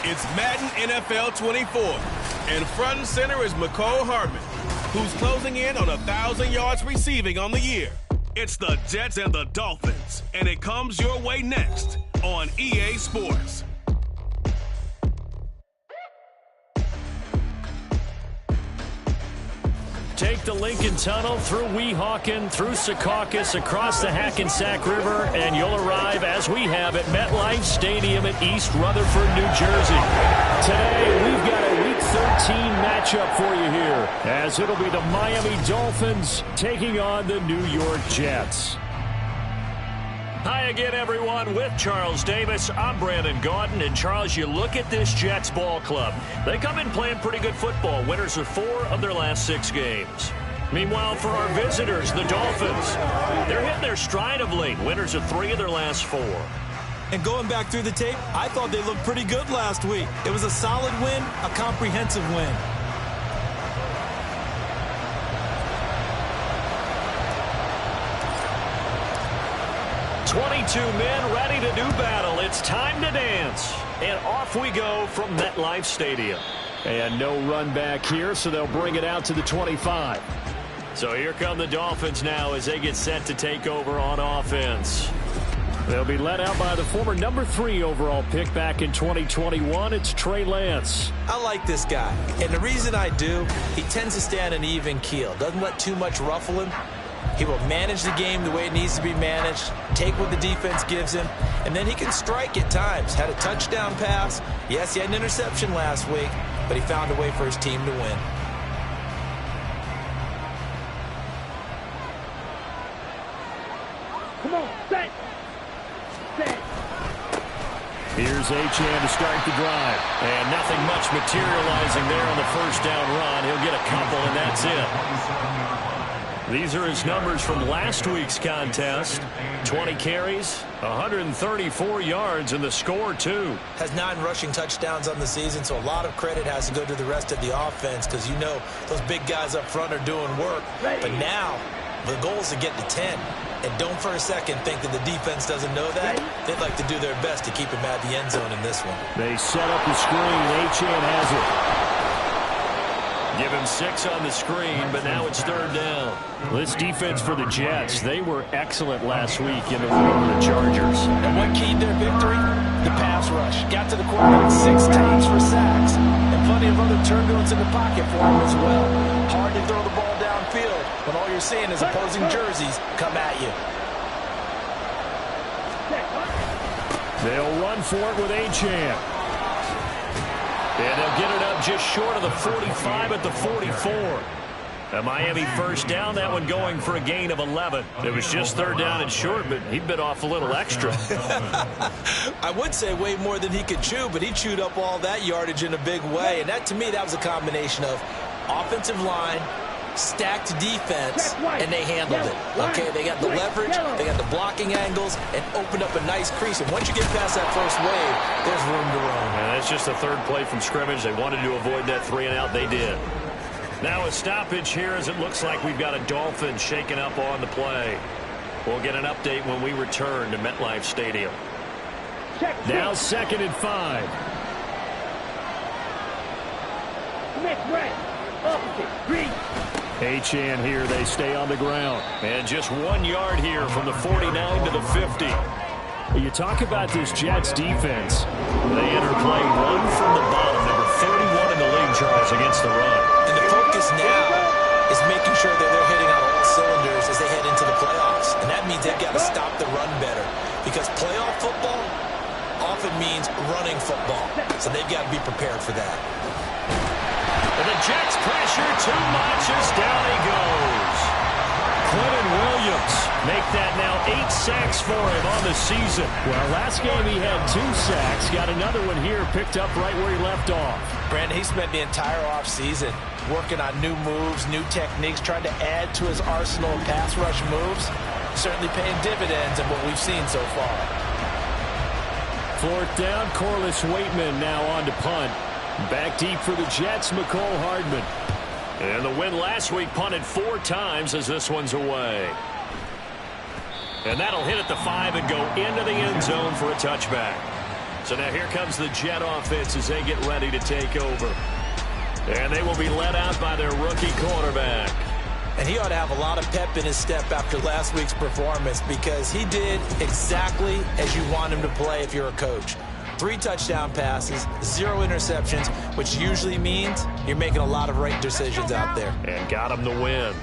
It's Madden NFL 24, and front and center is McCole Hardman, who's closing in on 1,000 yards receiving on the year. It's the Jets and the Dolphins, and it comes your way next on EA Sports. Take the Lincoln Tunnel through Weehawken, through Secaucus, across the Hackensack River, and you'll arrive, as we have, at MetLife Stadium in East Rutherford, New Jersey. Today, we've got a Week 13 matchup for you here, as it'll be the Miami Dolphins taking on the New York Jets. Hi again, everyone. With Charles Davis, I'm Brandon Gaudin. And, Charles, you look at this Jets ball club. They come in playing pretty good football. Winners of 4 of their last 6 games. Meanwhile, for our visitors, the Dolphins, they're hitting their stride of late. Winners of 3 of their last 4. And going back through the tape, I thought they looked pretty good last week. It was a solid win, a comprehensive win. "22 men ready to do battle. It's time to dance." And off we go from MetLife Stadium. And no run back here, so they'll bring it out to the 25. So here come the Dolphins now as they get set to take over on offense. They'll be led out by the former number 3 overall pick back in 2021. It's Trey Lance. I like this guy. And the reason I do, he tends to stay on an even keel. Doesn't let too much ruffle him. He will manage the game the way it needs to be managed, take what the defense gives him, and then he can strike at times. Had a touchdown pass. Yes, he had an interception last week, but he found a way for his team to win. Come on, set. Here's Achane to start the drive. And nothing much materializing there on the first down run. He'll get a couple, and that's it. These are his numbers from last week's contest. 20 carries, 134 yards, and the score, too. Has 9 rushing touchdowns on the season, so a lot of credit has to go to the rest of the offense because, you know, those big guys up front are doing work. But now the goal is to get to 10. And don't for a second think that the defense doesn't know that. They'd like to do their best to keep him at the end zone in this one. They set up the screen. Achane has it. Give him 6 on the screen, but now it's 3rd down. This defense for the Jets, they were excellent last week in the win over the Chargers. And what keyed their victory? The pass rush. Got to the quarterback 6 times for sacks. And plenty of other turbulence in the pocket for him as well. Hard to throw the ball downfield when all you're seeing is opposing jerseys come at you. They'll run for it with Achane. And they'll get it up just short of the 45 at the 44. A Miami first down, that one going for a gain of 11. It was just 3rd down and short, but he bit off a little extra. I would say way more than he could chew, but he chewed up all that yardage in a big way. And that, to me, that was a combination of offensive line, stacked defense, and they handled it. Okay, they got the leverage, they got the blocking angles, and opened up a nice crease. And once you get past that first wave, there's room to roam. And that's just the 3rd play from scrimmage. They wanted to avoid that 3 and out. They did. Now a stoppage here as it looks like we've got a Dolphin shaken up on the play. We'll get an update when we return to MetLife Stadium. Now 2nd and 5. Next right. Opposite. Green. Achane here. They stay on the ground. And just 1 yard here from the 49 to the 50. You talk about this Jets defense. They enter play 1 from the bottom. Number 31 in the league, Charles, against the run. And the focus now is making sure that they're hitting on all cylinders as they head into the playoffs. And that means they've got to stop the run better. Because playoff football often means running football. So they've got to be prepared for that. And the Jets pressure too much as down he goes. Quentin Williams make that now 8 sacks for him on the season. Well, last game he had 2 sacks. Got another one here picked up right where he left off. Brandon, he spent the entire offseason working on new moves, new techniques, trying to add to his arsenal of pass rush moves. Certainly paying dividends in what we've seen so far. 4th down, Corliss Waitman now on to punt. Back deep for the Jets, McCole Hardman. And the win last week punted 4 times as this one's away. And that'll hit at the 5 and go into the end zone for a touchback. So now here comes the Jet offense as they get ready to take over. And they will be led out by their rookie quarterback. And he ought to have a lot of pep in his step after last week's performance because he did exactly as you want him to play if you're a coach. 3 touchdown passes, 0 interceptions, which usually means you're making a lot of right decisions out there. And got him the win.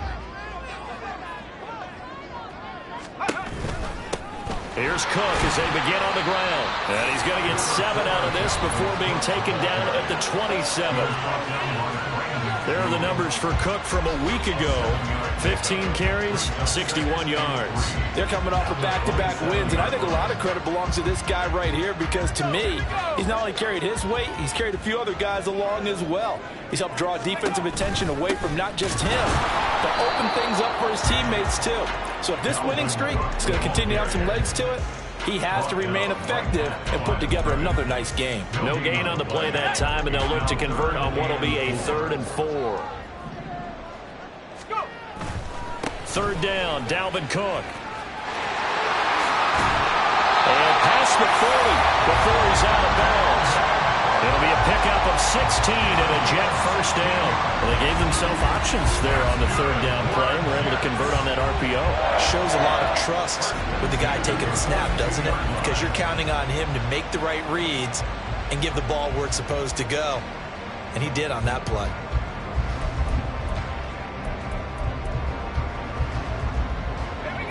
Here's Cook as they begin on the ground. And he's going to get 7 out of this before being taken down at the 27. There are the numbers for Cook from a week ago. 15 carries, 61 yards. They're coming off of back-to-back wins, and I think a lot of credit belongs to this guy right here because, to me, he's not only carried his weight, he's carried a few other guys along as well. He's helped draw defensive attention away from not just him, but open things up for his teammates, too. So if this winning streak is going to continue to have some legs to it, he has to remain effective and put together another nice game. No gain on the play that time, and they'll look to convert on what will be a 3rd and 4. Third down, Dalvin Cook. And past the 40 before he's out of bounds. It'll be a pickup of 16 and a Jet first down. Well, they gave themselves options there on the 3rd down play and were able to convert on that RPO. Shows a lot of trust with the guy taking the snap, doesn't it? Because you're counting on him to make the right reads and give the ball where it's supposed to go. And he did on that play.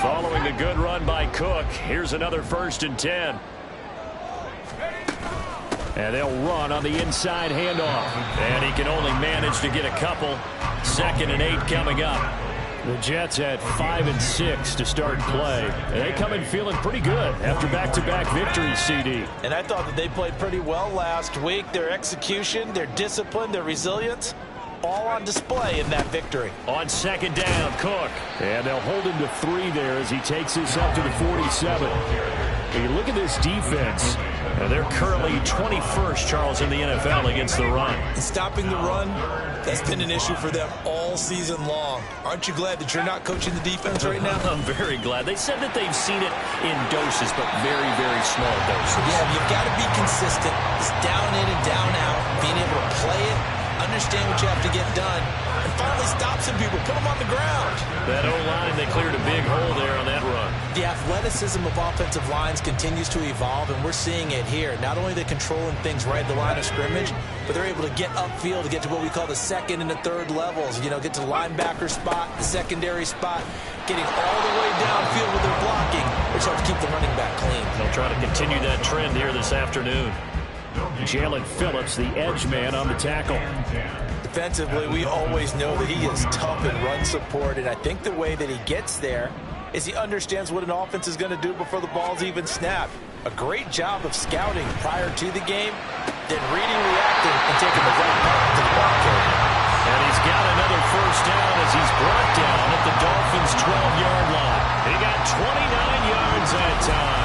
Following a good run by Cook, here's another 1st and 10. And they'll run on the inside handoff. And he can only manage to get a couple. 2nd and 8 coming up. The Jets had 5 and 6 to start play. And they come in feeling pretty good after back-to-back victories, CD. And I thought that they played pretty well last week. Their execution, their discipline, their resilience, all on display in that victory. On 2nd down, Cook. And they'll hold him to 3 there as he takes this up to the 47. And you look at this defense. They're currently 21st, Charles, in the NFL against the run. And stopping the run, that's been an issue for them all season long. Aren't you glad that you're not coaching the defense right now? I'm very glad. They said that they've seen it in doses, but very, very small doses. Yeah, you've got to be consistent. It's down in and down out, being able to play it, understand what you have to get done, and finally stop some people, put them on the ground. That O-line, they cleared a big hole there on that run. The athleticism of offensive lines continues to evolve, and we're seeing it here. Not only are they controlling things right at the line of scrimmage, but they're able to get upfield to get to what we call the 2nd and the 3rd levels. You know, get to the linebacker spot, the secondary spot, getting all the way downfield with their blocking, which helps keep the running back clean. They'll try to continue that trend here this afternoon. Jalen Phillips, the edge man on the tackle. Defensively, we always know that he is tough in run support, and I think the way that he gets there is he understands what an offense is going to do before the ball's even snapped. A great job of scouting prior to the game, then reading, reacting, and taking the right path to the ball carrier. And he's got another first down as he's brought down at the Dolphins' 12-yard line. He got 29 yards that time.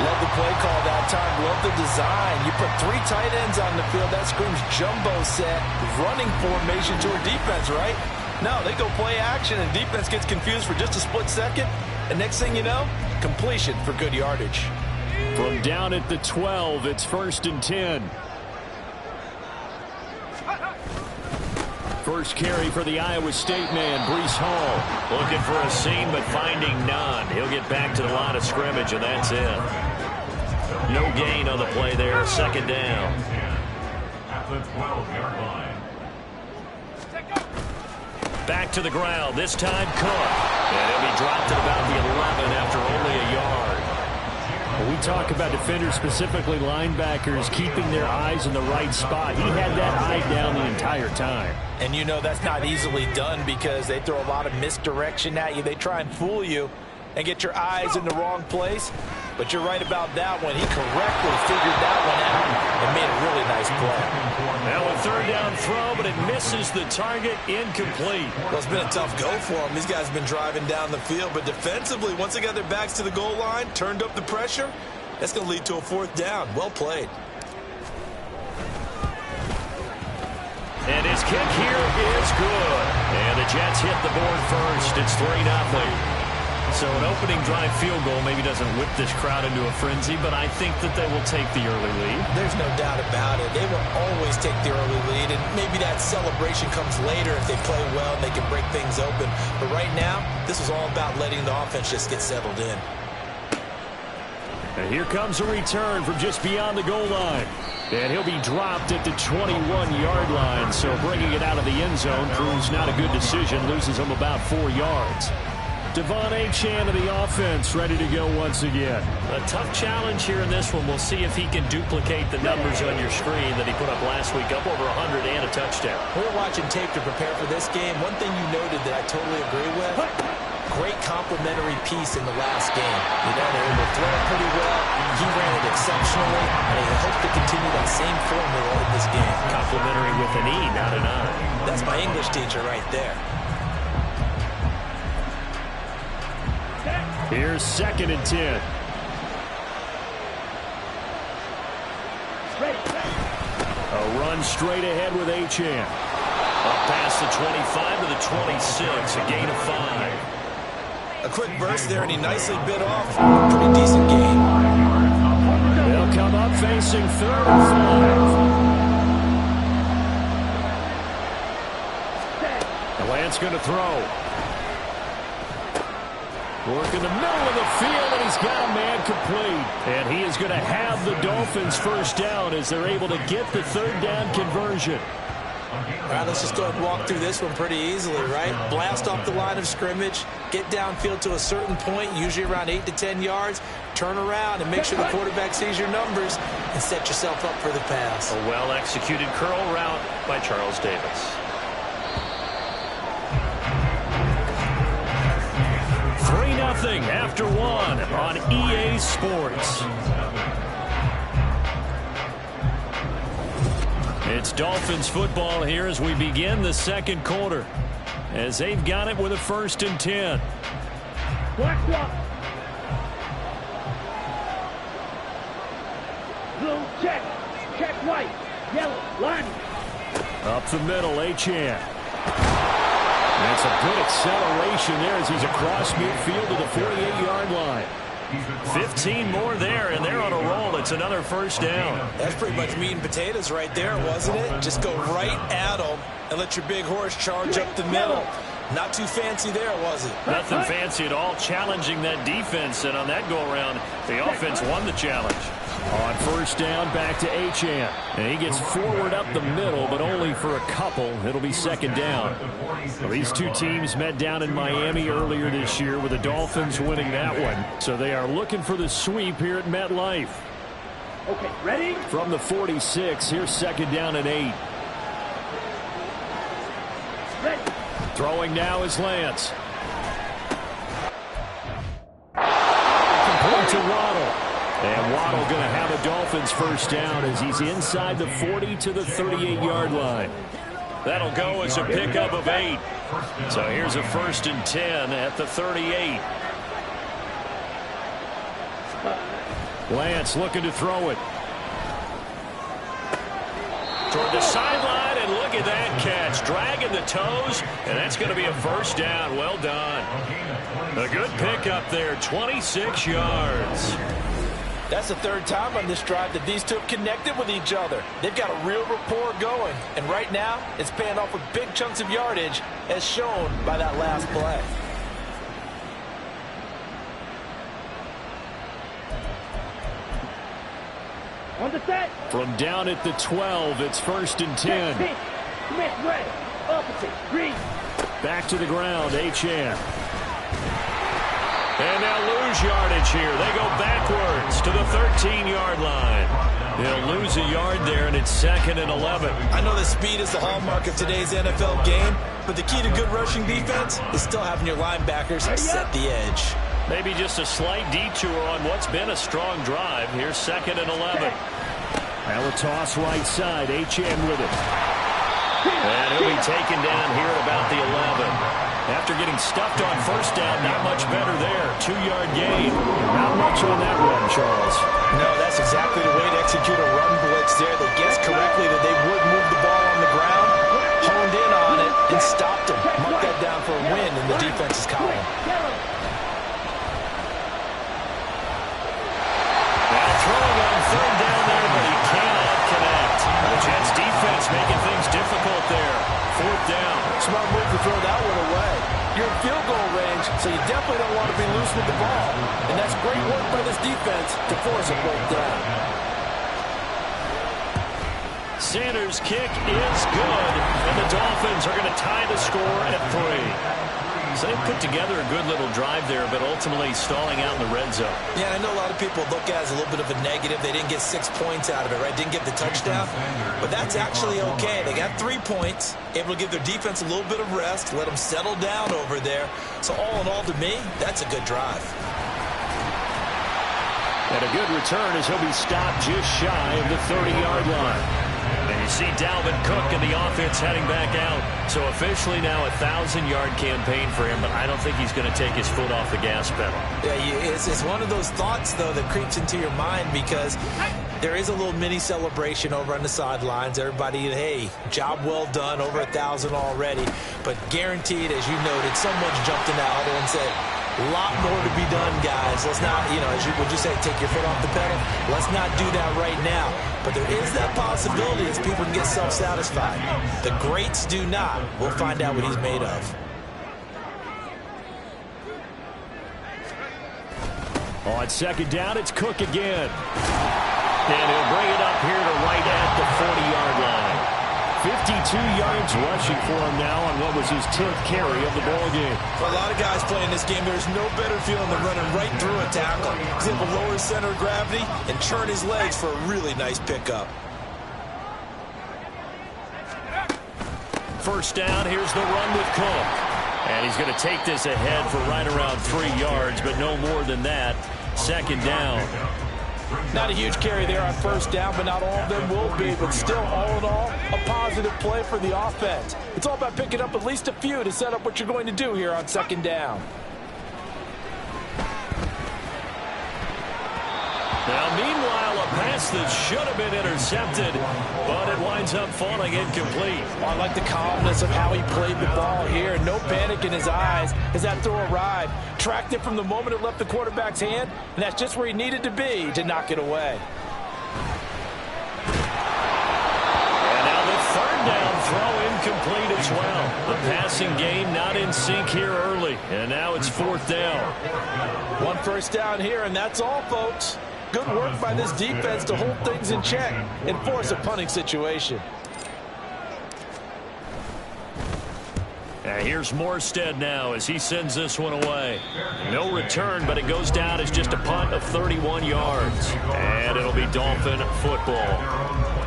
Love the play call that time. Love the design. You put 3 tight ends on the field. That screams jumbo set, running formation to a defense, right? No, they go play action, and defense gets confused for just a split second. And next thing you know, completion for good yardage. From down at the 12, it's 1st and 10. First carry for the Iowa State man, Breece Hall. Looking for a seam, but finding none. He'll get back to the line of scrimmage, and that's it. No gain on the play there, 2nd down. At the 12-yard line. Back to the ground, this time Cook. And he'll be dropped at about the 11 after only a yard. When we talk about defenders, specifically linebackers, keeping their eyes in the right spot, he had that eye down the entire time. And you know that's not easily done because they throw a lot of misdirection at you. They try and fool you and get your eyes in the wrong place. But you're right about that one. He correctly figured that one out and made a really nice play. Now a 3rd down throw, but it misses the target, incomplete. Well, it's been a tough go for him. These guys have been driving down the field. But defensively, once they got their backs to the goal line, turned up the pressure, that's going to lead to a 4th down. Well played. And his kick here is good. And the Jets hit the board first. It's 3-0. So an opening drive field goal maybe doesn't whip this crowd into a frenzy, but I think that they will take the early lead. There's no doubt about it. They will always take the early lead, and maybe that celebration comes later if they play well and they can break things open. But right now, this is all about letting the offense just get settled in. And here comes a return from just beyond the goal line. And he'll be dropped at the 21-yard line. So bringing it out of the end zone proves not a good decision. Loses him about 4 yards. Devon Achane of the offense ready to go once again. A tough challenge here in this one. We'll see if he can duplicate the numbers on your screen that he put up last week, up over 100 and a touchdown. We were watching tape to prepare for this game. One thing you noted that I totally agree with, great complimentary piece in the last game. You know, they were able to throw it pretty well. He ran it exceptionally, and I hope to continue that same formula in this game. Complimentary with an E, not an I. That's my English teacher right there. Here's 2nd and 10. A run straight ahead with Achane. Up past the 25 to the 26, a gain of 5. A quick burst there, and he nicely bit off. Pretty decent gain. They'll come up facing 3rd and 5. The Lance going to throw. Work in the middle of the field, and he's got a man complete. And he is going to have the Dolphins first down as they're able to get the 3rd down conversion. All right, let's just go and walk through this one pretty easily, right? Blast off the line of scrimmage, get downfield to a certain point, usually around 8 to 10 yards, turn around and make sure the quarterback sees your numbers and set yourself up for the pass. A well-executed curl route by Charles Davis. 3-0 after 1 on EA Sports. It's Dolphins football here as we begin the 2nd quarter. As they've got it with a 1st and 10. Black block. Blue check. Check white. Yellow. Line. Up the middle, Achane. That's a good acceleration there as he's across midfield to the 48-yard line. 15 more there, and they're on a roll. It's another 1st down. That's pretty much meat and potatoes right there, wasn't it? Just go right at them and let your big horse charge up the middle. Not too fancy there, was it? Nothing fancy at all, challenging that defense, and on that go-around, the offense won the challenge. On 1st down, back to Achane. And he gets forward up the middle, but only for a couple. It'll be 2nd down. Well, these two teams met down in Miami earlier this year with the Dolphins winning that one. So they are looking for the sweep here at MetLife. Okay, ready? From the 46, here's 2nd down and 8. Ready. Throwing now is Lance. Complete to Waddle. And Waddle going to have a Dolphins 1st down as he's inside the 40 to the 38-yard line. That'll go as a pickup of 8. So here's a 1st and 10 at the 38. Lance looking to throw it. Toward the sideline, and look at that catch. Dragging the toes, and that's going to be a 1st down. Well done. A good pickup there, 26 yards. That's the 3rd time on this drive that these two have connected with each other. They've got a real rapport going, and right now it's paying off with big chunks of yardage as shown by that last play. On the set. From down at the 12, it's 1st and 10. Pitch. Smith red. Opposite. Green. Back to the ground, Achane. And now lose yardage here. They go backwards to the 13-yard line. They'll lose a yard there, and it's 2nd and 11. I know that speed is the hallmark of today's NFL game, but the key to good rushing defense is still having your linebackers set the edge. Maybe just a slight detour on what's been a strong drive. Here's 2nd and 11. Now a toss right side. Achane with it. And he'll be taken down here at about the 11. After getting stuffed on 1st down, not much better there. 2-yard gain. Not much on that run, Charles. No, that's exactly the way to execute a run blitz there. They guessed correctly that they would move the ball on the ground, honed in on it, and stopped them. Mark that down for a win in the defense's column. So you definitely don't want to be loose with the ball. And that's great work by this defense to force a fourth down. Sanders' kick is good, and the Dolphins are going to tie the score at 3. So they put together a good little drive there, but ultimately stalling out in the red zone. Yeah, I know a lot of people look at it as a little bit of a negative. They didn't get 6 points out of it, right? Didn't get the touchdown. But that's actually okay. They got 3 points, able to give their defense a little bit of rest, let them settle down over there. So all in all, to me, that's a good drive. And a good return as he'll be stopped just shy of the 30-yard line. And you see Dalvin Cook and the offense heading back out. So officially now a 1,000-yard campaign for him, but I don't think he's going to take his foot off the gas pedal. Yeah, it's one of those thoughts, though, that creeps into your mind because there is a little mini celebration over on the sidelines. Everybody, hey, job well done, over 1,000 already. But guaranteed, as you noted, someone's jumped in that huddle and said, a lot more to be done, guys. Let's not, would you say, take your foot off the pedal? Let's not do that right now. But there is that possibility as people can get self-satisfied. The greats do not. We'll find out what he's made of. On second down, it's Cook again. And he'll bring it up here to right at the 40-yard line. 52 yards rushing for him now on what was his 10th carry of the ball game. For a lot of guys playing this game, there's no better feeling than running right through a tackle. He's able to lower his center of gravity and churn his legs for a really nice pickup. First down, here's the run with Cook. And he's going to take this ahead for right around 3 yards, but no more than that. Second down. Not a huge carry there on first down, but not all of them will be. But still, all in all, a positive play for the offense. It's all about picking up at least a few to set up what you're going to do here on second down. Now, meanwhile, a pass that should have been intercepted, but it winds up falling incomplete. I like the calmness of how he played the ball here. No panic in his eyes as that throw arrived. Tracked it from the moment it left the quarterback's hand, and that's just where he needed to be to knock it away. And now the third down throw incomplete as well. The passing game not in sync here early, and now it's fourth down. One first down here, and that's all, folks. Good work by this defense to hold things in check and force a punting situation. And here's Morstead now as he sends this one away. No return, but it goes down as just a punt of 31 yards. And it'll be Dolphin football.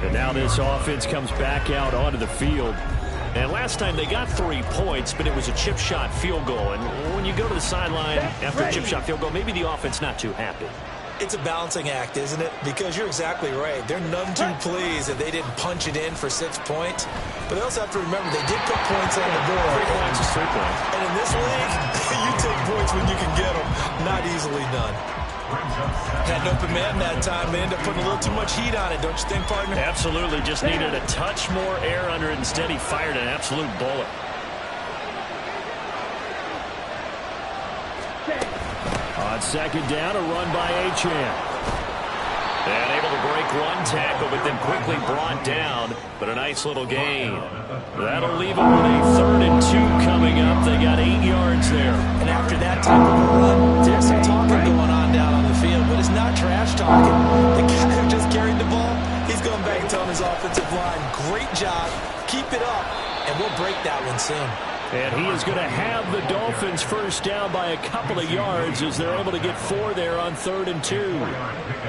And now this offense comes back out onto the field. And last time they got 3 points, but it was a chip shot field goal. And when you go to the sideline after a chip shot field goal, maybe the offense not too happy. It's a balancing act, isn't it? Because you're exactly right. They're none too pleased that they didn't punch it in for 6 points. But they also have to remember they did put points on the board. 3 points is 3 points. And in this league, you take points when you can get them. Not easily done. Had an open man that time. They ended up putting a little too much heat on it, don't you think, partner? Absolutely. Just needed a touch more air under it. Instead, he fired an absolute bullet. On second down, a run by Achane. And able to break one tackle, but then quickly brought down. But a nice little gain. That'll leave them with a 3rd and 2 coming up. They got 8 yards there. And after that type of a run, there's some talking going on down on the field, but it's not trash talking. The guy who just carried the ball, he's going back and telling his offensive line, great job, keep it up, and we'll break that one soon. And he is going to have the Dolphins first down by a couple of yards as they're able to get 4 there on 3rd and 2.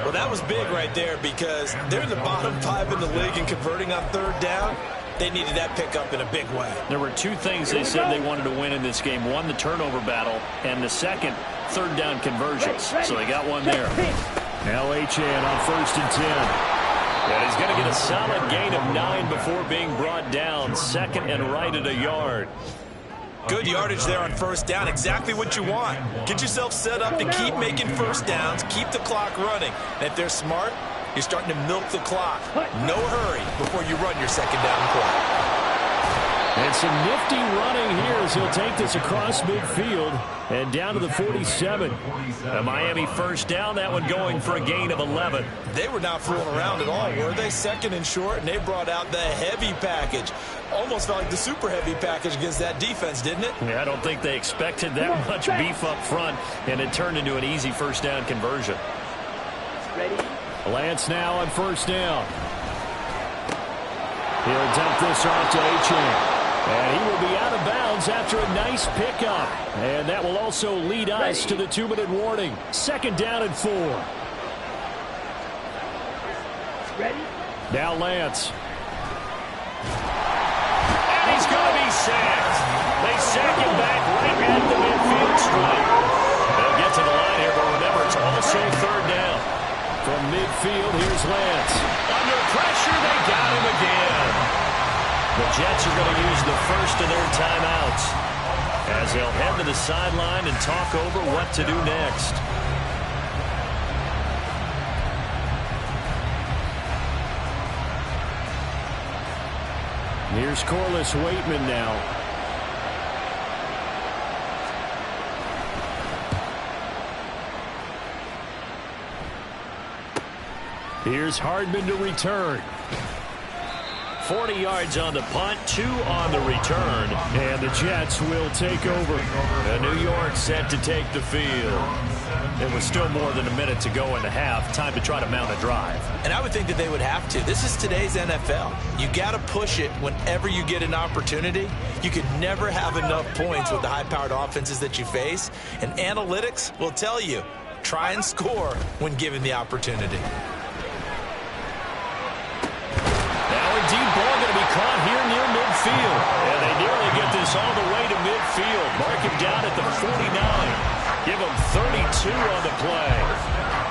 Well, that was big right there because they're in the bottom 5 in the league and converting on 3rd down. They needed that pickup in a big way. There were 2 things they said they wanted to win in this game. One, the turnover battle, and the second, 3rd down conversions. So they got one there. Now Achane on 1st and 10. And he's going to get a solid gain of 9 before being brought down. 2nd and right at a yard. Good yardage there on 1st down. Exactly what you want. Get yourself set up to keep making 1st downs, keep the clock running. And if they're smart, you're starting to milk the clock. No hurry before you run your 2nd down play. And some nifty running here as he'll take this across midfield and down to the 47. A Miami first down, that one going for a gain of 11. They were not fooling around at all, were they? Second and short, and they brought out the heavy package. Almost felt like the super heavy package against that defense, didn't it? Yeah, I don't think they expected that much beef up front, and it turned into an easy first down conversion. Ready? Lance now on first down. He'll dump this off to Achane. And he will be out of bounds after a nice pickup. And that will also lead us to the 2-minute warning. Second down and 4. Ready? Now Lance. And he's going to be sacked. They sack him back right at the midfield stripe. They'll get to the line here, but remember, it's also third down. From midfield, here's Lance. Under pressure, they got him again. The Jets are going to use the first of their timeouts as they'll head to the sideline and talk over what to do next. Here's Corliss Waitman now. Here's Hardman to return. 40 yards on the punt, 2 on the return, and the Jets will take over. And New York set to take the field. It was still more than a minute to go in the half. Time to try to mount a drive. And I would think that they would have to. This is today's NFL. You got to push it whenever you get an opportunity. You could never have enough points with the high-powered offenses that you face. And analytics will tell you, try and score when given the opportunity. Deep ball going to be caught here near midfield. And they nearly get this all the way to midfield. Mark him down at the 49. Give him 32 on the play.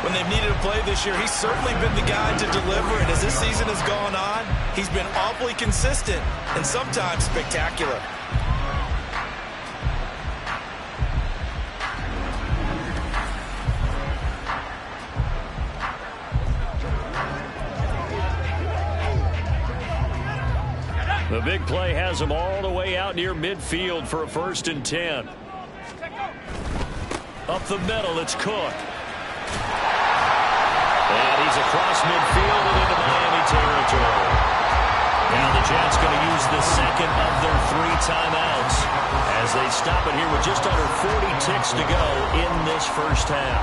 When they've needed a play this year, he's certainly been the guy to deliver. And as this season has gone on, he's been awfully consistent and sometimes spectacular. The big play has him all the way out near midfield for a 1st and 10. Up the middle, it's Cook. And he's across midfield and into Miami territory. Now the Jets going to use the second of their 3 timeouts as they stop it here with just under 40 ticks to go in this first half.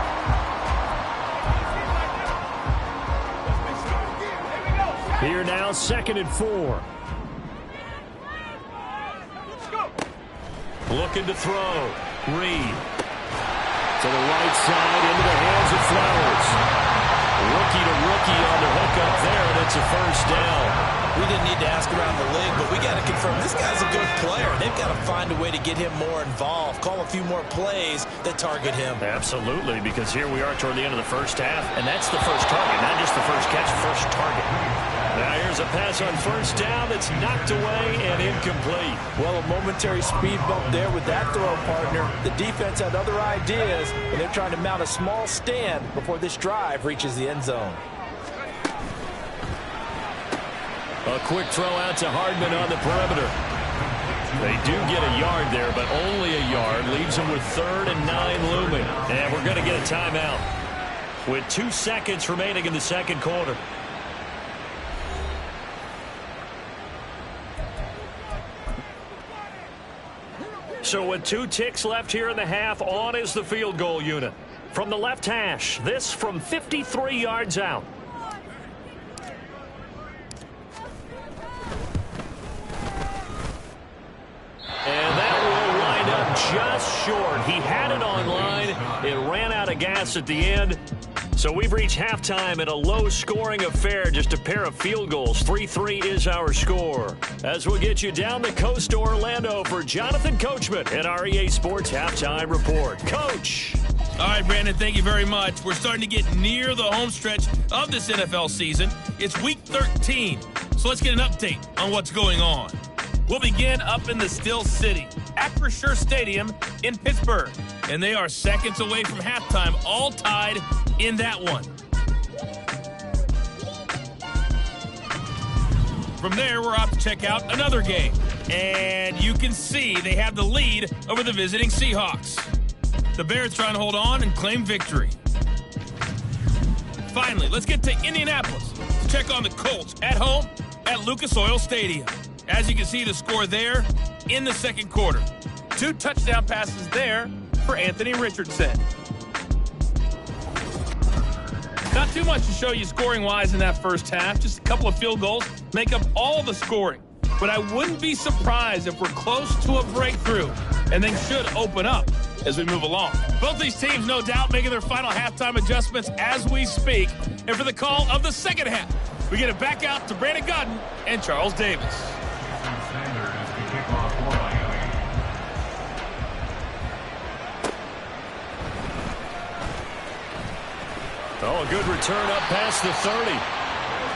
Here now, 2nd and 4. Looking to throw. Reed. To the right side, into the hands of Flowers. Rookie to rookie on the hook up there, and it's a first down. We didn't need to ask around the league, but we got to confirm this guy's a good player. They've got to find a way to get him more involved, call a few more plays that target him. Absolutely, because here we are toward the end of the first half, and that's the first target, not just the first catch, first target. Now here's a pass on first down that's knocked away and incomplete. Well, a momentary speed bump there with that throw, partner. The defense had other ideas, and they're trying to mount a small stand before this drive reaches the end zone. A quick throw out to Hardman on the perimeter. They do get a yard there, but only a yard. Leaves them with 3rd and 9 looming. And we're going to get a timeout with 2 seconds remaining in the second quarter. So with 2 ticks left here in the half, on is the field goal unit. From the left hash, this from 53 yards out. And that will wind up just short. He had it on line. It ran out of gas at the end. So we've reached halftime in a low-scoring affair, just a pair of field goals. 3-3 is our score. As we'll get you down the coast to Orlando for Jonathan Coachman at our EA Sports Halftime Report. Coach! All right, Brandon, thank you very much. We're starting to get near the home stretch of this NFL season. It's Week 13, so let's get an update on what's going on. We'll begin up in the Steel City, Acrisure Stadium in Pittsburgh, and they are seconds away from halftime, all tied in that one. From there, we're off to check out another game. And you can see they have the lead over the visiting Seahawks. The Bears trying to hold on and claim victory. Finally, let's get to Indianapolis to check on the Colts at home at Lucas Oil Stadium. As you can see, the score there in the second quarter. 2 touchdown passes there for Anthony Richardson. Not too much to show you scoring-wise in that first half. Just a couple of field goals make up all the scoring. But I wouldn't be surprised if we're close to a breakthrough, and things should open up as we move along. Both these teams, no doubt, making their final halftime adjustments as we speak. And for the call of the second half, we get it back out to Brandon Godden and Charles Davis. Oh, a good return up past the 30.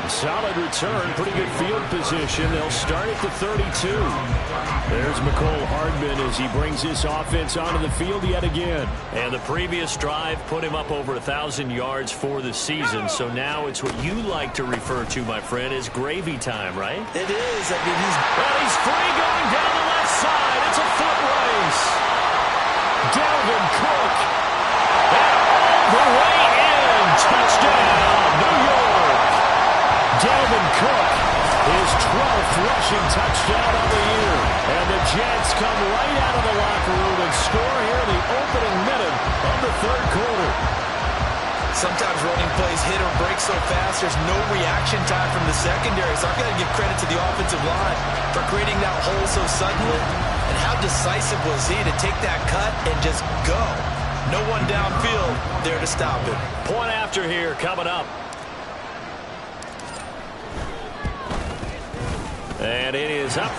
A solid return, pretty good field position. They'll start at the 32. There's Mecole Hardman as he brings his offense onto the field yet again. And the previous drive put him up over 1,000 yards for the season. So now it's what you like to refer to, my friend, as gravy time, right? It is. I mean, he's free going down the left side. It's a foot race. Dalvin Cook. And all the way in. Touchdown, New York. Dalvin Cook, his 12th rushing touchdown of the year. And the Jets come right out of the locker room and score here in the opening minute of the third quarter. Sometimes running plays hit or break so fast, there's no reaction time from the secondary. So I've got to give credit to the offensive line for creating that hole so suddenly. And how decisive was he to take that cut and just go? No one downfield there to stop it. Point after here coming up. And it is up.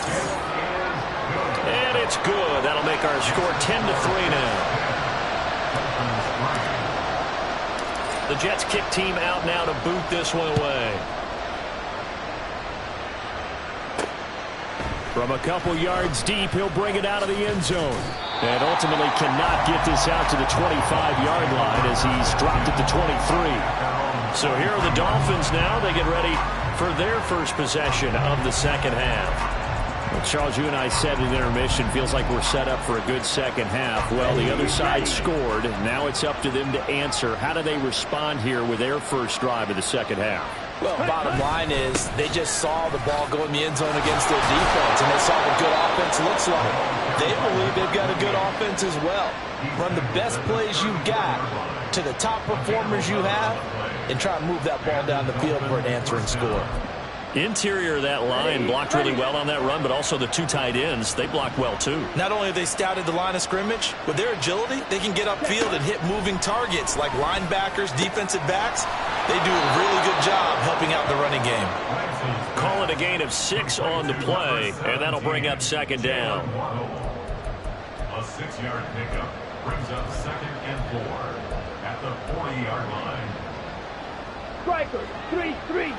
And it's good. That'll make our score 10-3 now. The Jets kick team out now to boot this one away. From a couple yards deep, he'll bring it out of the end zone. And ultimately cannot get this out to the 25-yard line as he's dropped it to 23. So here are the Dolphins now. They get ready for their first possession of the second half. Well, Charles, you and I said in intermission, feels like we're set up for a good second half. Well, the other side scored. Now it's up to them to answer. How do they respond here with their first drive of the second half? Well, bottom line is they just saw the ball go in the end zone against their defense, and they saw what good offense looks like. They believe they've got a good offense as well. Run the best plays you've got to the top performers you have, and try to move that ball down the field for an answering score. Interior of that line blocked really well on that run, but also the 2 tight ends, they blocked well too. Not only have they scouted the line of scrimmage, with their agility, they can get upfield and hit moving targets like linebackers, defensive backs. They do a really good job helping out the running game. Call it a gain of 6 on the play, and that'll bring up second down. A 6-yard pickup brings up 2nd and 4 at the 40-yard line. Strikers, 3-3.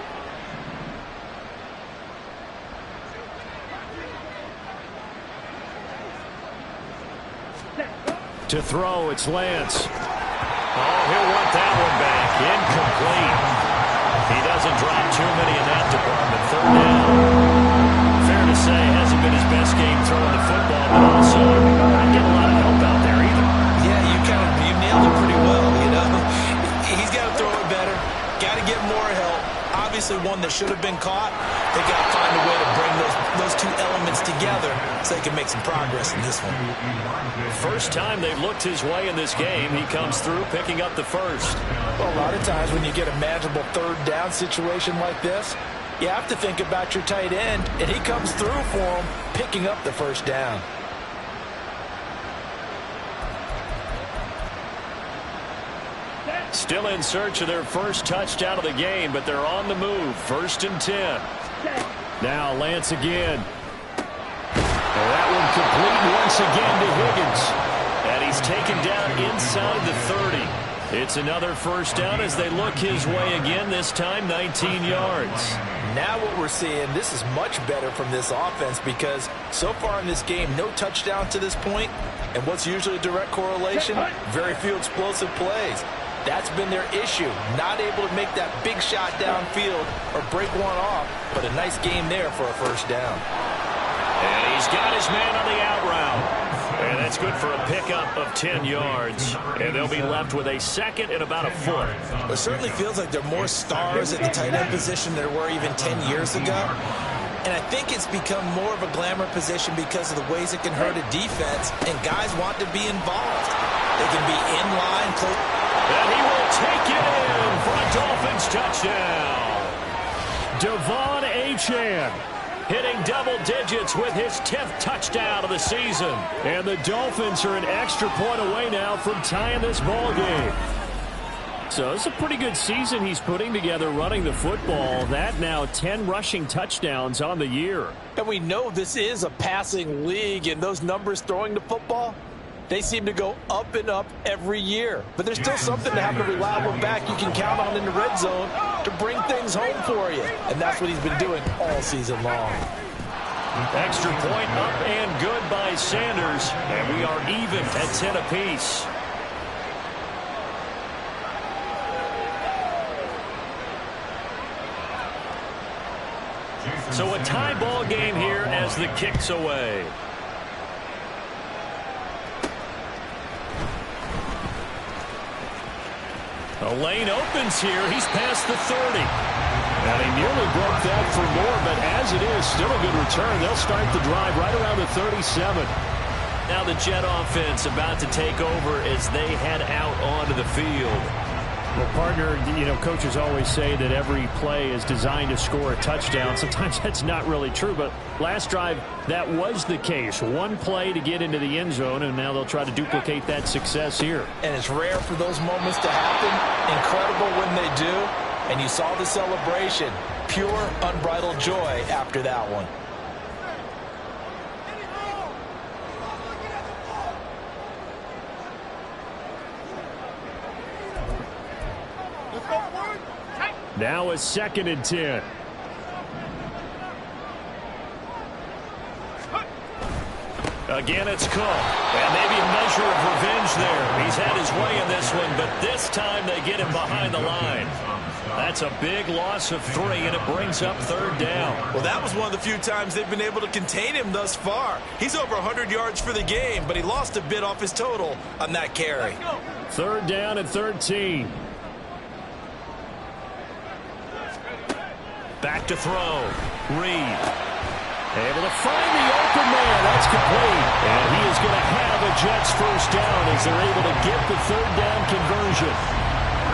To throw, it's Lance. Oh, he'll want that one back. Incomplete. He doesn't drop too many in that department. Third down. Fair to say, hasn't been his best game throwing the football, but also not getting a lot of help out there either. Yeah, you nailed it pretty well, you know. He's got to throw it better. Got to get more help. Obviously one that should have been caught. They got to find a way to bring those 2 elements together so they can make some progress in this one. First time they've looked his way in this game. He comes through picking up the first. Well, a lot of times when you get a manageable third down situation like this, you have to think about your tight end, and he comes through for him, picking up the first down. Still in search of their first touchdown of the game, but they're on the move. 1st and 10. Now Lance again. And that one complete once again to Higgins. And he's taken down inside the 30. It's another first down as they look his way again, this time 19 yards. Now what we're seeing, this is much better from this offense because so far in this game, no touchdown to this point. And what's usually a direct correlation? Very few explosive plays. That's been their issue. Not able to make that big shot downfield or break one off, but a nice game there for a first down. And he's got his man on the out route. And that's good for a pickup of 10 yards. And they'll be left with a second and about a foot. It certainly feels like there are more stars at the tight end position than there were even 10 years ago. And I think it's become more of a glamour position because of the ways it can hurt a defense, and guys want to be involved. They can be in line, close. And he will take it in for a Dolphins touchdown. Devon Achane hitting double digits with his 10th touchdown of the season. And the Dolphins are an extra point away now from tying this ball game. So it's a pretty good season he's putting together running the football. That now 10 rushing touchdowns on the year. And we know this is a passing league, and those numbers throwing the football, they seem to go up and up every year. But there's still something to have a reliable back you can count on in the red zone to bring things home for you. And that's what he's been doing all season long. Extra point up and good by Sanders. And we are even at 10 apiece. So a tie ball game here as the kick's away. A lane opens here. He's past the 30. And he nearly broke that for more, but as it is, still a good return. They'll start the drive right around the 37. Now the Jet offense about to take over as they head out onto the field. Well, partner, coaches always say that every play is designed to score a touchdown. Sometimes that's not really true, but last drive, that was the case. One play to get into the end zone, and now they'll try to duplicate that success here. And it's rare for those moments to happen. Incredible when they do. And you saw the celebration. Pure, unbridled joy after that one. Now a 2nd and 10. Again, it's Cook. And maybe a measure of revenge there. He's had his way in this one, but this time they get him behind the line. That's a big loss of 3, and it brings up 3rd down. Well, that was one of the few times they've been able to contain him thus far. He's over 100 yards for the game, but he lost a bit off his total on that carry. 3rd down and 13. Back to throw. Reed. Able to find the open man. That's complete. And he is going to have a Jets first down as they're able to get the 3rd down conversion.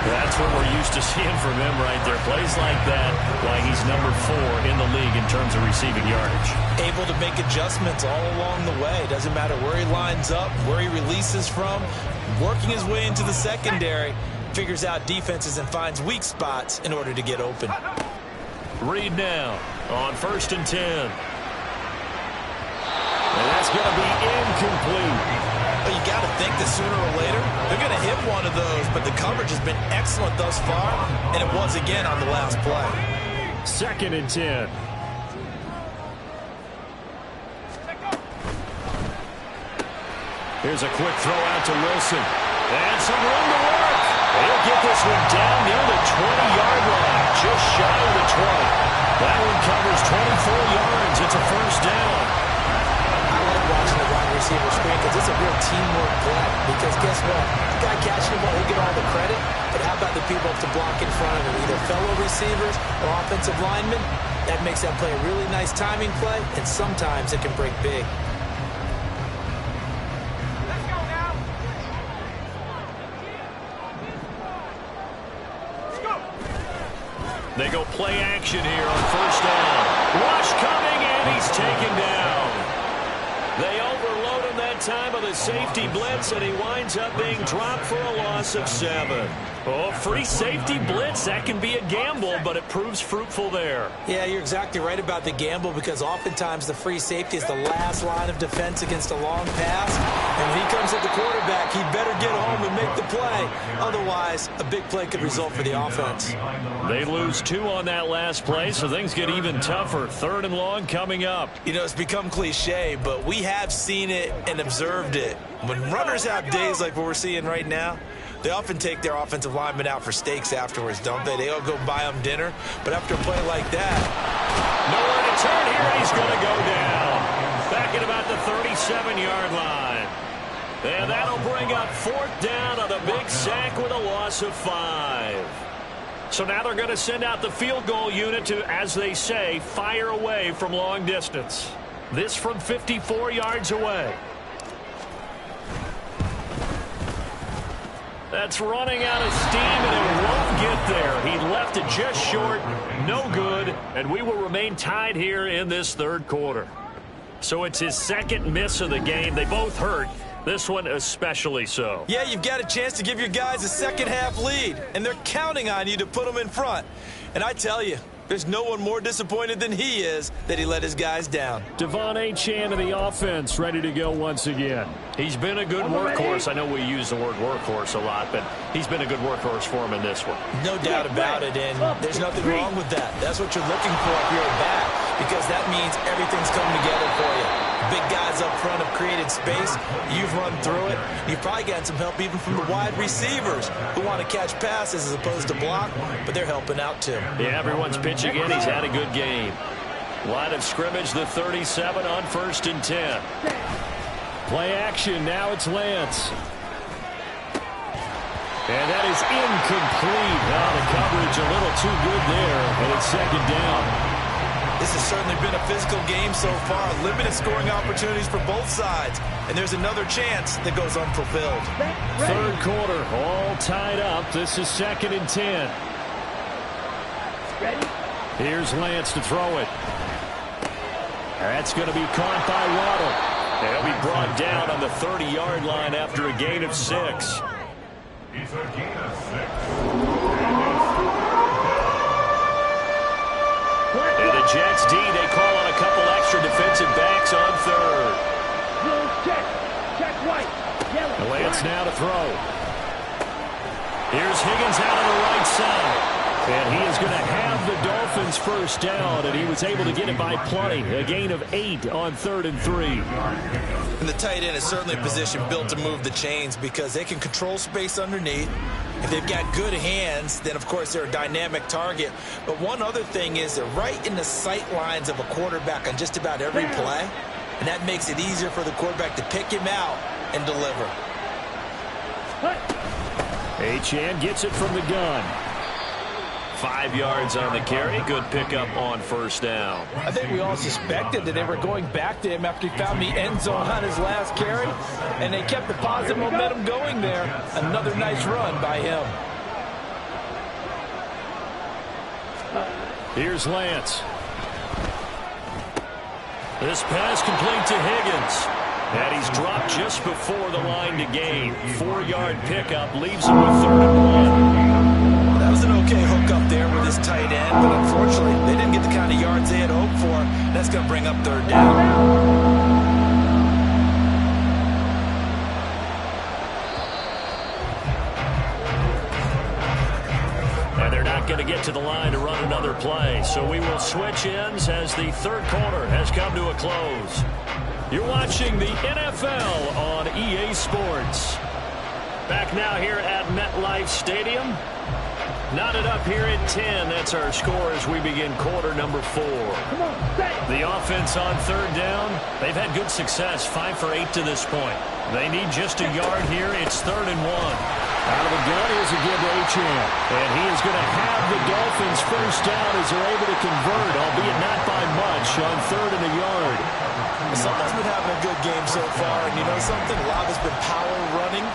That's what we're used to seeing from him right there. Plays like that, why he's number 4 in the league in terms of receiving yardage. Able to make adjustments all along the way. Doesn't matter where he lines up, where he releases from. Working his way into the secondary. Figures out defenses and finds weak spots in order to get open. Reed now on 1st and 10. And that's going to be incomplete. Well, you got to think that sooner or later they're going to hit one of those, but the coverage has been excellent thus far, and it was again on the last play. 2nd and 10. Here's a quick throw out to Wilson. And some room to work. He'll get this one down near the 20-yard line, just shy of the 20. That one covers 24 yards. It's a first down. I like watching the wide receiver screen because it's a real teamwork play. Because guess what? The guy catching the ball, he'll get all the credit. But how about the people up to block in front of him, either fellow receivers or offensive linemen? That makes that play a really nice timing play, and sometimes it can break big. They go play action here on 1st down. Rush coming, and he's taken down. They overload him that time with a safety blitz, and he winds up being dropped for a loss of 7. Oh, free safety blitz, that can be a gamble, but it proves fruitful there. Yeah, you're exactly right about the gamble because oftentimes the free safety is the last line of defense against a long pass. And when he comes at the quarterback, he better get home and make the play. Otherwise, a big play could result for the offense. They lose 2 on that last play, so things get even tougher. 3rd and long coming up. You know, it's become cliche, but we have seen it and observed it. When runners have days like what we're seeing right now, they often take their offensive linemen out for steaks afterwards, don't they? They all go buy them dinner. But after a play like that, nowhere to turn here, and he's going to go down. taken about the 37-yard line. And that'll bring up 4th down on the big sack with a loss of 5. So now they're going to send out the field goal unit to, as they say, fire away from long distance. This from 54 yards away. That's running out of steam, and it won't get there. He left it just short, no good, and we will remain tied here in this third quarter. So it's his second miss of the game. They both hurt. This one especially so. Yeah, you've got a chance to give your guys a second-half lead, and they're counting on you to put them in front. And I tell you, there's no one more disappointed than he is that he let his guys down. Devon Achane of the offense ready to go once again. He's been a good workhorse. I know we use the word workhorse a lot, but he's been a good workhorse for him in this one. No doubt about it, and there's nothing wrong with that. That's what you're looking for if you're at bat, because that means everything's coming together for you. Big guys up front have created space. You've run through it. You've probably gotten some help even from the wide receivers who want to catch passes as opposed to block, but they're helping out too. Yeah, everyone's pitching in. He's had a good game. Line of scrimmage, the 37 on 1st and 10. Play action. Now it's Lance. And that is incomplete. Now the coverage a little too good there, and it's 2nd down. This has certainly been a physical game so far. Limited scoring opportunities for both sides. And there's another chance that goes unfulfilled. Third quarter, all tied up. This is 2nd and 10. Ready? Here's Lance to throw it. That's going to be caught by Waddle. He'll be brought down on the 30-yard line after a gain of 6. It's a gain of 6. And the Jets D, they call on a couple extra defensive backs on 3rd. Check white. Yellow. Lance now to throw. Here's Higgins out on the right side. And he is going to have the Dolphins first down, and he was able to get it by plenty. A gain of 8 on 3rd and 3. And the tight end is certainly a position built to move the chains because they can control space underneath. If they've got good hands, then of course they're a dynamic target. But one other thing is they're right in the sight lines of a quarterback on just about every play. And that makes it easier for the quarterback to pick him out and deliver. Achane gets it from the gun. 5 yards on the carry. Good pickup on 1st down. I think we all suspected that they were going back to him after he found the end zone on his last carry, and they kept the positive momentum going there. Another nice run by him. Here's Lance. This pass complete to Higgins. And he's dropped just before the line to gain. 4-yard pickup leaves him with 3rd and 1. That was an okay hook up there with his tight end, but unfortunately, they didn't get the kind of yards they had hoped for. That's going to bring up 3rd down. And they're not going to get to the line to run another play. So we will switch ends as the third quarter has come to a close. You're watching the NFL on EA Sports. Back now here at MetLife Stadium. Knotted up here at 10. That's our score as we begin quarter number 4. The offense on 3rd down. They've had good success. 5 for 8 to this point. They need just a yard here. It's 3rd and 1. Out of the gun, here's a give to Achane. And he is going to have the Dolphins first down as they're able to convert, albeit not by much, on 3rd and a yard. Someone's been having a good game so far, and you know something? A lot has been power running.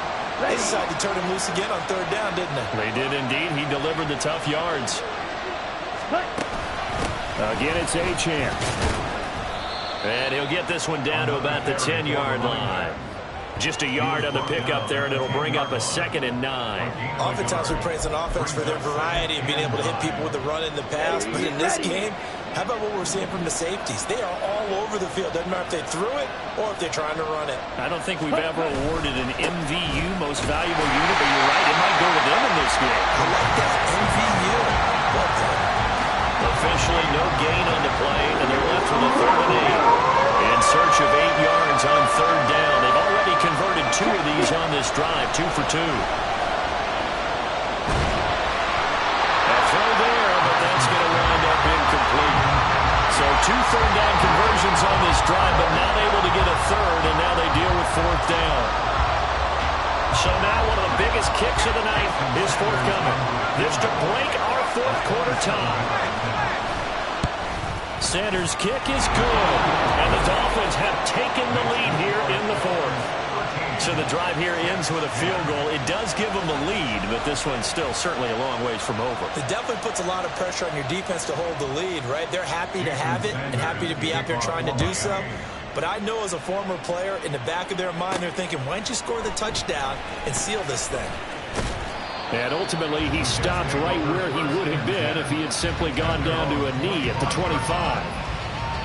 They decided to turn him loose again on 3rd down, didn't they? They did indeed. He delivered the tough yards. Again, it's Achane. And he'll get this one down to about the 10-yard line. Just a yard on the pickup there, and it'll bring up a 2nd and 9. Oftentimes we praise an offense for their variety of being able to hit people with the run in the pass, but in this game, how about what we're seeing from the safeties? They are all over the field. Doesn't matter if they threw it or if they're trying to run it. I don't think we've ever awarded an MVU, most valuable unit, but you're right, it might go to them in this game. I like that, MVU. Well done. Officially no gain on the play, and they're left with a 3rd and 8. In search of 8 yards on 3rd down. They've already converted 2 of these on this drive, 2 for 2. A throw there, but that's going to wind up incomplete. So 2 third-down conversions on this drive, but not able to get a third, and now they deal with 4th down. So now one of the biggest kicks of the night is forthcoming. This to break our 4th quarter tie. Sanders' kick is good, and the Dolphins have taken the lead here in the 4th. So the drive here ends with a field goal. It does give them the lead, but this one's still certainly a long ways from over. It definitely puts a lot of pressure on your defense to hold the lead, right? They're happy to have it and happy to be out there trying to do so. But I know as a former player, in the back of their mind, they're thinking, why don't you score the touchdown and seal this thing? And ultimately, he stopped right where he would have been if he had simply gone down to a knee at the 25.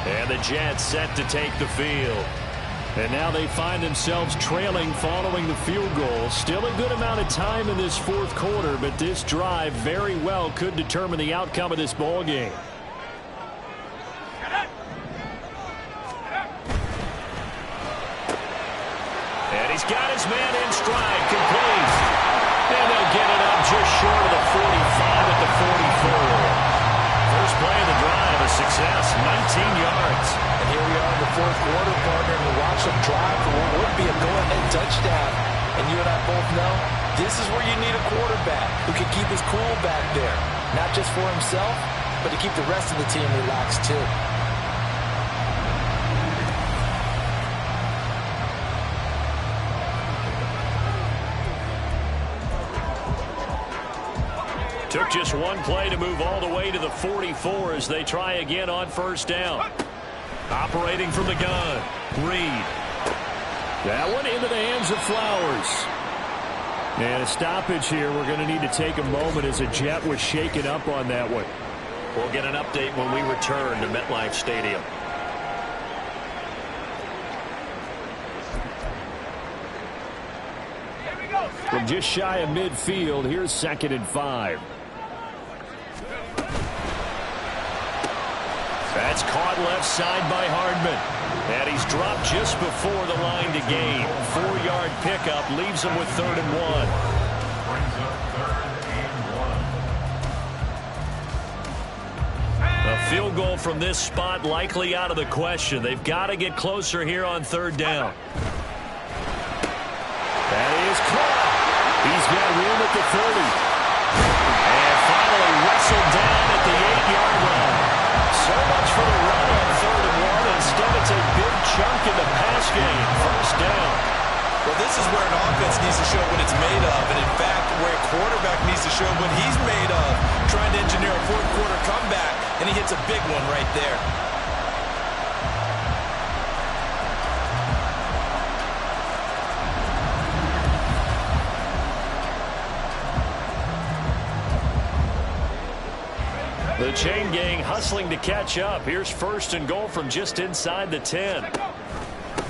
And the Jets set to take the field. And now they find themselves trailing following the field goal. Still a good amount of time in this 4th quarter, but this drive very well could determine the outcome of this ball game. And he's got his man in stride, complete. And they'll get it up just short of the 45 at the 44. First play of the drive, a success, 19 yards. And here we are in the 4th quarter, partner, and we watch them drive for what would be a go-ahead touchdown. And you and I both know this is where you need a quarterback who can keep his cool back there. Not just for himself, but to keep the rest of the team relaxed too. Took just one play to move all the way to the 44 as they try again on 1st down. Operating from the gun, Reed. That one into the hands of Flowers. And a stoppage here. We're going to need to take a moment as a Jet was shaken up on that one. We'll get an update when we return to MetLife Stadium. From just shy of midfield, here's 2nd and 5. That's caught left side by Hardman. And he's dropped just before the line to gain. 4-yard pickup leaves him with 3rd and 1. Brings up 3rd and 1. A field goal from this spot likely out of the question. They've got to get closer here on 3rd down. That is caught. He's got room at the 30. And finally wrestled down at the 8-yard line. So much for the run on 3rd and 1. Instead, it's a big chunk in the pass game. 1st down. Well, this is where an offense needs to show what it's made of. And, in fact, where a quarterback needs to show what he's made of. Trying to engineer a 4th quarter comeback, and he hits a big one right there. The chain gang hustling to catch up. Here's 1st and goal from just inside the 10.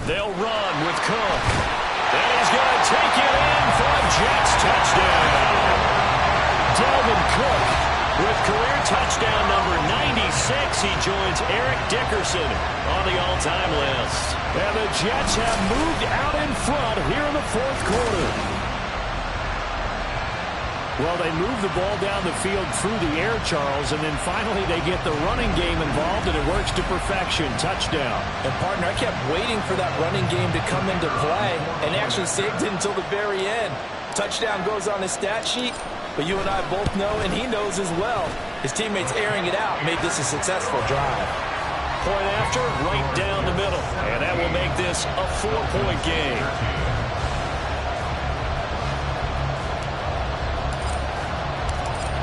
They'll run with Cook. And he's going to take it in for a Jets touchdown. Dalvin Cook with career touchdown number 96. He joins Eric Dickerson on the all-time list. And the Jets have moved out in front here in the 4th quarter. Well, they move the ball down the field through the air, Charles, and then finally they get the running game involved, and it works to perfection. Touchdown. And, partner, I kept waiting for that running game to come into play and actually saved it until the very end. Touchdown goes on his stat sheet, but you and I both know, and he knows as well, his teammates airing it out made this a successful drive. Point after, right down the middle, and that will make this a 4-point game.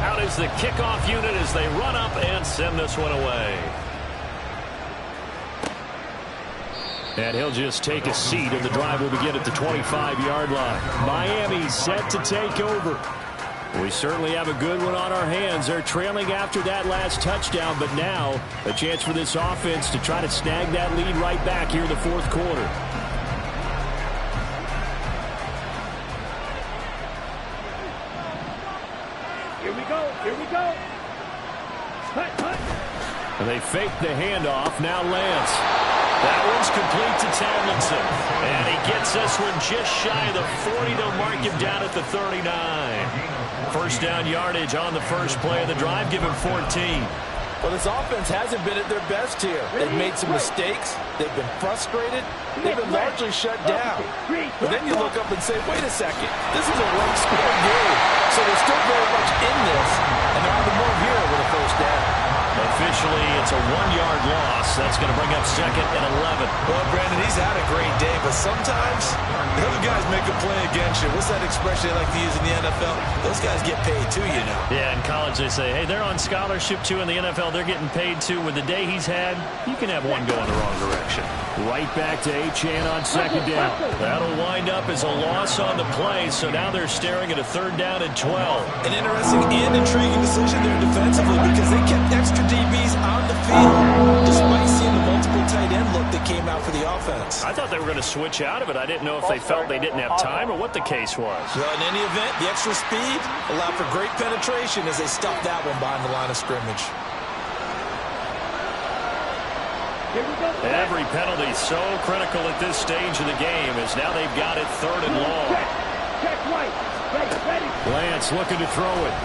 Out is the kickoff unit as they run up and send this one away. And he'll just take a seat, and the drive will begin at the 25-yard line. Miami set to take over. We certainly have a good one on our hands. They're trailing after that last touchdown, but now a chance for this offense to try to snag that lead right back here in the 4th quarter. Here we go. Hut. And they fake the handoff. Now Lance. That one's complete to Tomlinson. And he gets this one just shy of the 40. They'll mark him down at the 39. 1st down yardage on the first play of the drive. Give him 14. Well, this offense hasn't been at their best here. They've made some mistakes. They've been frustrated. They've been largely shut down. But then you look up and say, wait a second, this is a one-score game. So they're still very much in this, and they're on the move here with a first down. Officially, it's a 1-yard loss. That's going to bring up 2nd and 11. Well, Brandon, he's had a great day, but sometimes the other guys make a play against you. What's that expression they like to use in the NFL? Those guys get paid too, you know. Yeah, in college they say, hey, they're on scholarship too. In the NFL, they're getting paid too. With the day he's had, you can have one go in the wrong direction. Right back to Achane on 2nd down. That'll wind up as a loss on the play, so now they're staring at a 3rd down and 12. An interesting and intriguing decision there defensively because they kept extra DBs on the field despite seeing the multiple tight end look that came out for the offense. I thought they were going to switch out of it. I didn't know if they felt they didn't have time or what the case was. Well, in any event, the extra speed allowed for great penetration as they stuffed that one behind the line of scrimmage. Every penalty so critical at this stage of the game as now they've got it 3rd and long. Lance looking to throw it.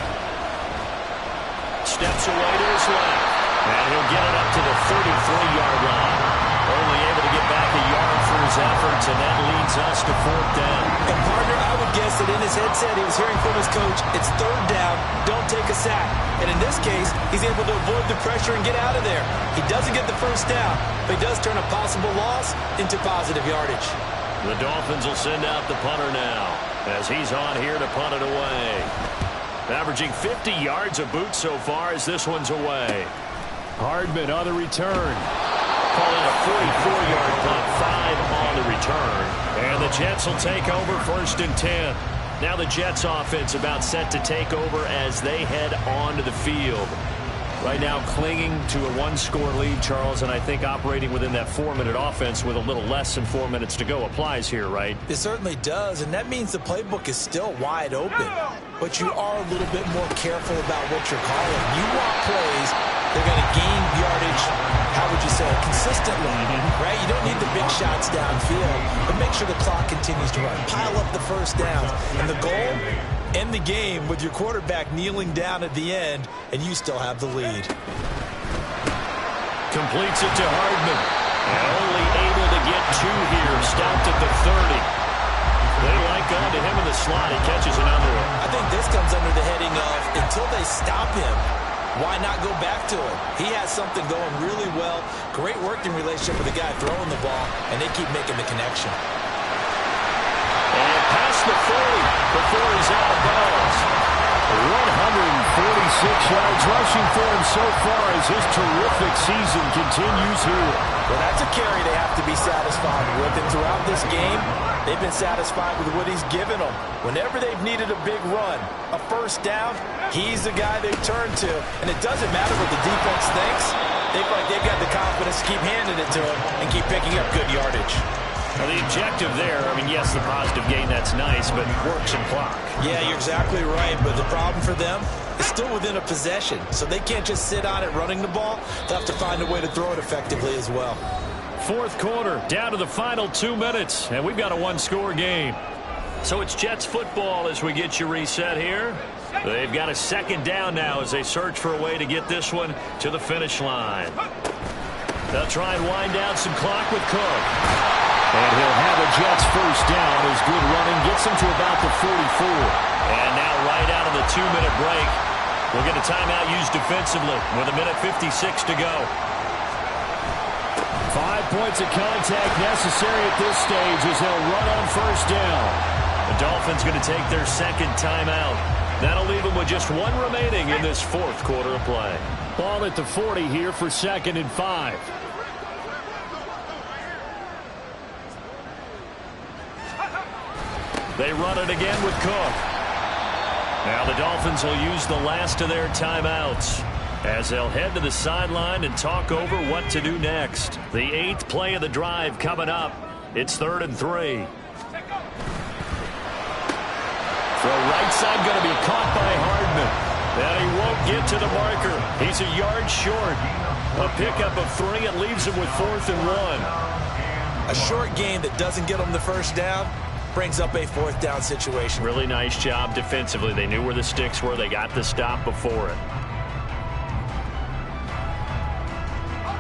Steps away to his left. And he'll get it up to the 33-yard line. Only able to get back a yard for his efforts, and that leads us to 4th down. And partner, I would guess that in his headset he was hearing from his coach, it's 3rd down, don't take a sack. And in this case, he's able to avoid the pressure and get out of there. He doesn't get the first down, but he does turn a possible loss into positive yardage. The Dolphins will send out the punter now as he's on here to punt it away. Averaging 50 yards a boot so far as this one's away. Hardman on the return. Call it a 44-yard punt, 5 on the return. And the Jets will take over 1st and 10. Now the Jets offense about set to take over as they head onto the field. Right now clinging to a 1-score lead, Charles, and I think operating within that 4-minute offense with a little less than 4 minutes to go applies here, right? It certainly does, and that means the playbook is still wide open. But you are a little bit more careful about what you're calling. You want plays, they're going to gain yardage, how would you say, consistently, right? You don't need the big shots downfield, but make sure the clock continues to run. Pile up the first downs. And the goal, end the game with your quarterback kneeling down at the end, and you still have the lead. Completes it to Hardman. And only able to get 2 here, stopped at the 30. They like going to him in the slot. He catches another one. I think this comes under the heading of, until they stop him, why not go back to him? He has something going really well. Great working relationship with the guy throwing the ball, and they keep making the connection. And past the 40 before he's out of bounds. 146 yards rushing for him so far as his terrific season continues here. Well, that's a carry they have to be satisfied with. And throughout this game, they've been satisfied with what he's given them. Whenever they've needed a big run, a first down, he's the guy they turn to. And it doesn't matter what the defense thinks. They feel like they've got the confidence to keep handing it to him and keep picking up good yardage. Well, the objective there, I mean, yes, the positive gain, that's nice, but works and clock. Yeah, you're exactly right, but the problem for them is still within a possession, so they can't just sit on it running the ball. They'll have to find a way to throw it effectively as well. 4th quarter, down to the final 2 minutes, and we've got a 1-score game. So it's Jets football as we get you reset here. They've got a 2nd down now as they search for a way to get this one to the finish line. They'll try and wind down some clock with Cook. And he'll have a Jets first down as good running gets him to about the 44. And now right out of the 2-minute break, we'll get a timeout used defensively with 1:56 to go. 5 points of contact necessary at this stage as they'll run on first down. The Dolphins going to take their 2nd timeout. That'll leave them with just 1 remaining in this 4th quarter of play. Ball at the 40 here for 2nd and 5. They run it again with Cook. Now the Dolphins will use the last of their timeouts as they'll head to the sideline and talk over what to do next. The 8th play of the drive coming up. It's 3rd and 3. Throw right side going to be caught by Hardman. And he won't get to the marker. He's a yard short. A pickup of 3. It leaves him with 4th and 1. A short gain that doesn't get them the first down brings up a 4th down situation. Really nice job defensively. They knew where the sticks were. They got the stop before it.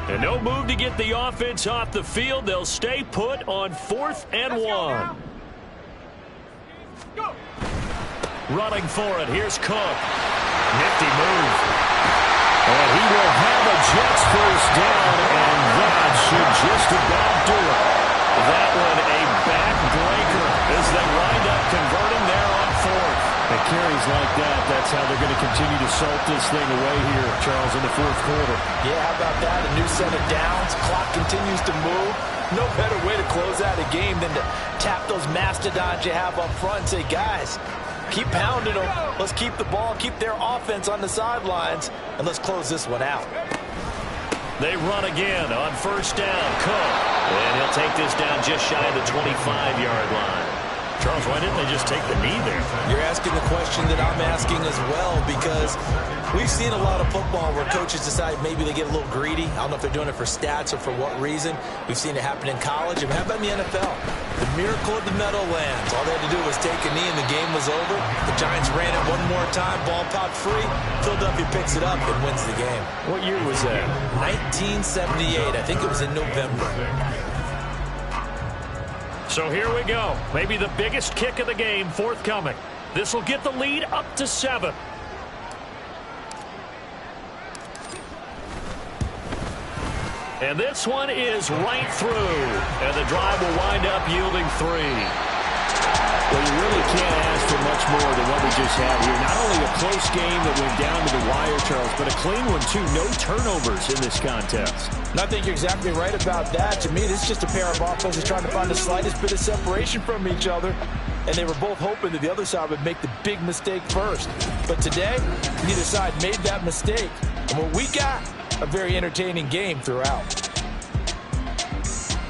And no move to get the offense off the field. They'll stay put on 4th and 1. Running for it. Here's Cook. Nifty move. And he will have a Jets first down, and that should just about do it. That one a backbreaker as they wind up converting there on 4th. And carries like that, that's how they're going to continue to salt this thing away here, Charles, in the 4th quarter. Yeah, how about that? A new set of downs. Clock continues to move. No better way to close out a game than to tap those mastodons you have up front and say, guys, keep pounding them. Let's keep the ball, keep their offense on the sidelines, and let's close this one out. They run again on 1st down. Cook. And he'll take this down just shy of the 25-yard line. Charles, why didn't they just take the knee there? You're asking the question that I'm asking as well, because we've seen a lot of football where coaches decide maybe they get a little greedy. I don't know if they're doing it for stats or for what reason. We've seen it happen in college. And how about in the NFL? The miracle of the Meadowlands. All they had to do was take a knee and the game was over. The Giants ran it one more time. Ball popped free. Philadelphia picks it up and wins the game. What year was that? 1978. I think it was in November. So here we go. Maybe the biggest kick of the game forthcoming. This will get the lead up to 7. And this one is right through. And the drive will wind up yielding 3. Well, you really can't ask for much more than what we just had here. Not only a close game that went down to the wire, Charles, but a clean one, too. No turnovers in this contest. And I think you're exactly right about that. To me, this is just a pair of offenses trying to find the slightest bit of separation from each other. And they were both hoping that the other side would make the big mistake first. But today, neither side made that mistake. And what we got, a very entertaining game throughout.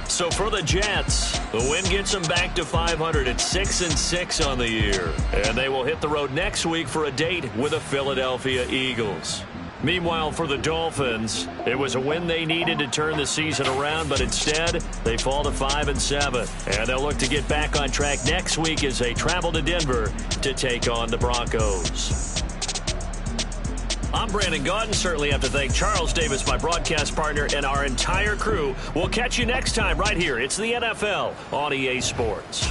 So for the Jets, the win gets them back to 500 at 6-6 on the year. And they will hit the road next week for a date with the Philadelphia Eagles. Meanwhile, for the Dolphins, it was a win they needed to turn the season around, but instead, they fall to 5-7. And they'll look to get back on track next week as they travel to Denver to take on the Broncos. I'm Brandon Gaudin. Certainly have to thank Charles Davis, my broadcast partner, and our entire crew. We'll catch you next time right here. It's the NFL on EA Sports.